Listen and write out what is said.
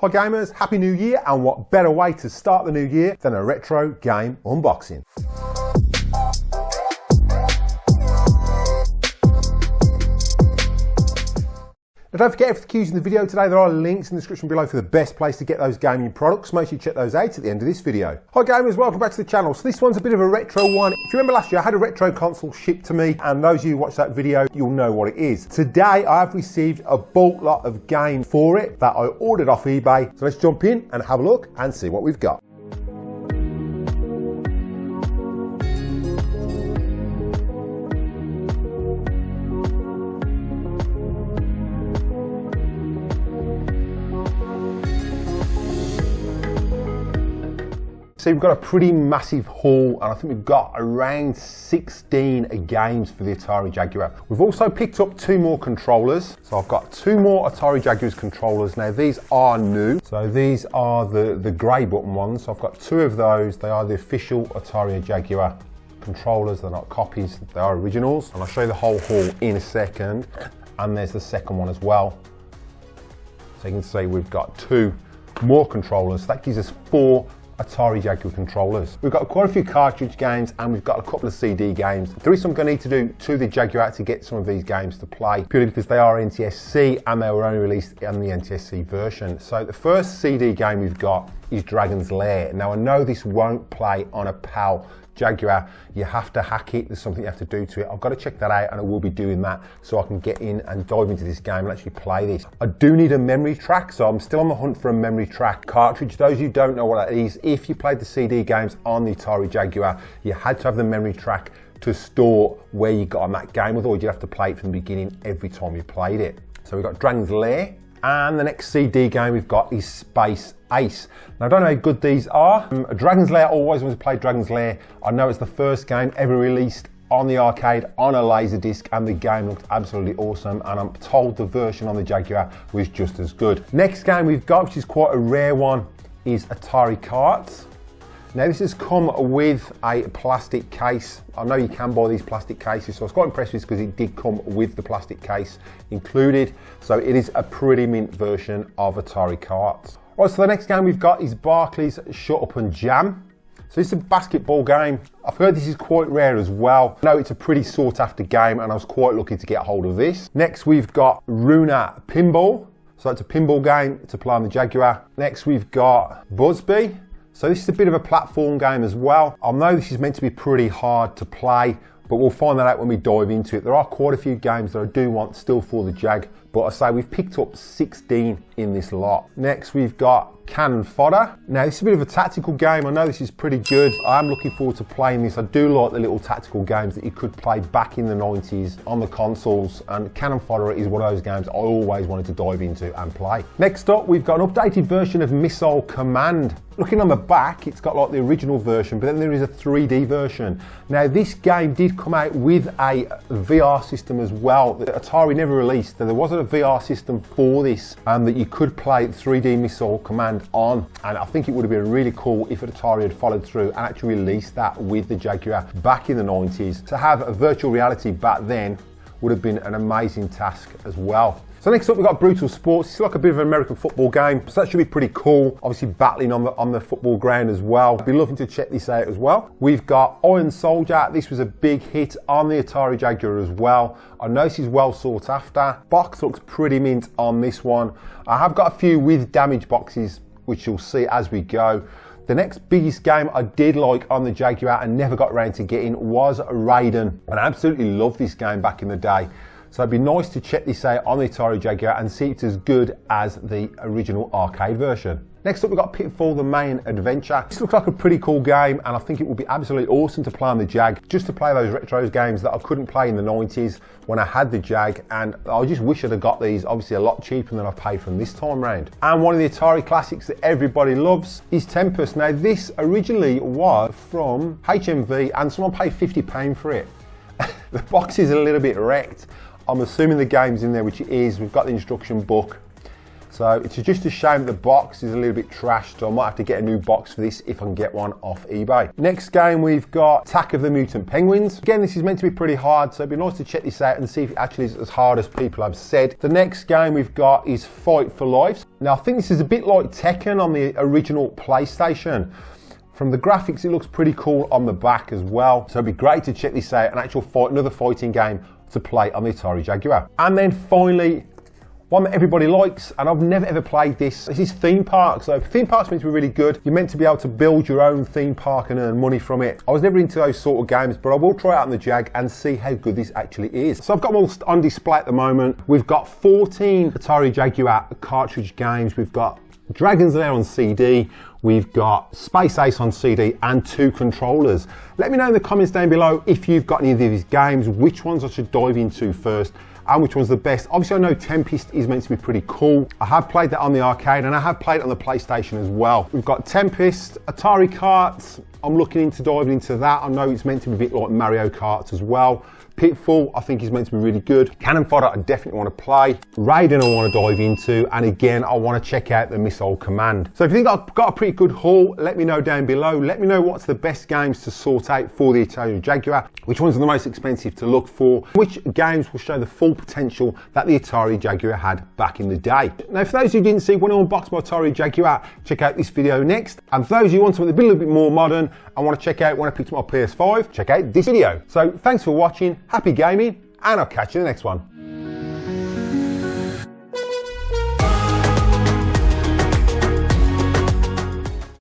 Hi gamers, Happy New Year, and what better way to start the new year than a retro game unboxing. Now don't forget, for the cues in the video today, there are links in the description below for the best place to get those gaming products. Make sure you check those out at the end of this video. Hi gamers, welcome back to the channel. So this one's a bit of a retro one. If you remember last year, I had a retro console shipped to me, and those of you who watched that video, you'll know what it is. Today, I've received a bulk lot of games for it that I ordered off eBay. So let's jump in and have a look and see what we've got. So we've got a pretty massive haul, and I think we've got around 16 games for the Atari Jaguar. We've also picked up 2 more controllers. So I've got 2 more Atari Jaguars controllers. Now these are new. So these are the grey button ones. So I've got 2 of those. They are the official Atari Jaguar controllers. They're not copies, they are originals. And I'll show you the whole haul in a second. And there's the second one as well. So you can see we've got 2 more controllers. That gives us 4 Atari Jaguar controllers. We've got quite a few cartridge games, and we've got a couple of CD games. There is something I need to do to the Jaguar to get some of these games to play, purely because they are NTSC and they were only released in the NTSC version. So the first CD game we've got is Dragon's Lair. Now I know this won't play on a PAL Jaguar. You have to hack it. There's something you have to do to it. I've got to check that out, and I will be doing that so I can get in and dive into this game and actually play this. I do need a memory track, so I'm still on the hunt for a memory track cartridge. Those of you who don't know what that is, if you played the CD games on the Atari Jaguar, you had to have the memory track to store where you got on that game, otherwise you'd have to play it from the beginning every time you played it. So we've got Dragon's Lair. And the next CD game we've got is Space Ace. Now I don't know how good these are. Dragon's Lair, I always wanted to play Dragon's Lair. I know it's the first game ever released on the arcade on a Laserdisc, and the game looked absolutely awesome, and I'm told the version on the Jaguar was just as good. Next game we've got, which is quite a rare one, is Atari Karts. Now this has come with a plastic case. I know you can buy these plastic cases, so I was quite impressed with this because it did come with the plastic case included. So it is a pretty mint version of Atari Karts. Right, so the next game we've got is Barclays Shut Up and Jam. So this is a basketball game. I've heard this is quite rare as well. I know it's a pretty sought after game, and I was quite lucky to get hold of this. Next we've got Runa Pinball. So it's a pinball game to play on the Jaguar. Next we've got Buzzbee. So this is a bit of a platform game as well. I know this is meant to be pretty hard to play, but we'll find that out when we dive into it. There are quite a few games that I do want still for the Jag, but I say we've picked up 16 in this lot. Next we've got Cannon Fodder. Now this is a bit of a tactical game. I know this is pretty good. I am looking forward to playing this. I do like the little tactical games that you could play back in the 90s on the consoles, and Cannon Fodder is one of those games I always wanted to dive into and play. Next up we've got an updated version of Missile Command. Looking on the back, it's got like the original version, but then there is a 3D version. Now this game did come out with a VR system as well that Atari never released. There wasn't a VR system for this that you could play 3D Missile Command on, and I think it would have been really cool if Atari had followed through and actually released that with the Jaguar back in the 90s. To have a virtual reality back then would have been an amazing task as well. So next up we've got Brutal Sports. It's like a bit of an American football game, so that should be pretty cool. Obviously battling on the football ground as well. I'd be loving to check this out as well. We've got Iron Soldier. This was a big hit on the Atari Jaguar as well. I know this is well sought after. Box looks pretty mint on this one. I have got a few with damaged boxes, which you'll see as we go. The next biggest game I did like on the Jaguar and never got around to getting was Raiden. And I absolutely loved this game back in the day. So it'd be nice to check this out on the Atari Jaguar and see it's as good as the original arcade version. Next up we've got Pitfall: The Main Adventure. This looks like a pretty cool game, and I think it would be absolutely awesome to play on the Jag, just to play those retro games that I couldn't play in the 90s when I had the Jag, and I just wish I'd have got these obviously a lot cheaper than I've paid for them this time round. And one of the Atari classics that everybody loves is Tempest. Now this originally was from HMV, and someone paid £50 for it. The box is a little bit wrecked. I'm assuming the game's in there, which it is. We've got the instruction book. So it's just a shame the box is a little bit trashed, so I might have to get a new box for this if I can get one off eBay. Next game we've got Attack of the Mutant Penguins. Again, this is meant to be pretty hard, so it'd be nice to check this out and see if it actually is as hard as people have said. The next game we've got is Fight for Life. Now I think this is a bit like Tekken on the original PlayStation. From the graphics, it looks pretty cool on the back as well. So it'd be great to check this out, an actual fight, another fighting game to play on the Atari Jaguar. And then finally, one that everybody likes, and I've never ever played this. This is Theme Park. So theme parks meant to be really good. You're meant to be able to build your own theme park and earn money from it. I was never into those sort of games, but I will try it out on the Jag and see how good this actually is. So I've got them all on display at the moment. We've got 14 Atari Jaguar cartridge games. We've got Dragon's Lair on CD. We've got Space Ace on CD and 2 controllers. Let me know in the comments down below if you've got any of these games, which ones I should dive into first, and which one's the best. Obviously I know Tempest is meant to be pretty cool. I have played that on the arcade and I have played it on the PlayStation as well. We've got Tempest, Atari Karts. I'm looking into diving into that. I know it's meant to be a bit like Mario Kart as well. Pitfall, I think is meant to be really good. Cannon Fodder, I definitely want to play. Raiden, I want to dive into. And again, I want to check out the Missile Command. So if you think I've got a pretty good haul, let me know down below. Let me know what's the best games to sort out for the Atari Jaguar, which ones are the most expensive to look for, which games will show the full potential that the Atari Jaguar had back in the day. Now, for those who didn't see when I unboxed my Atari Jaguar, check out this video next. And for those who want something a little bit more modern and want to check out when I picked up my PS5, check out this video. So thanks for watching. Happy gaming, and I'll catch you in the next one.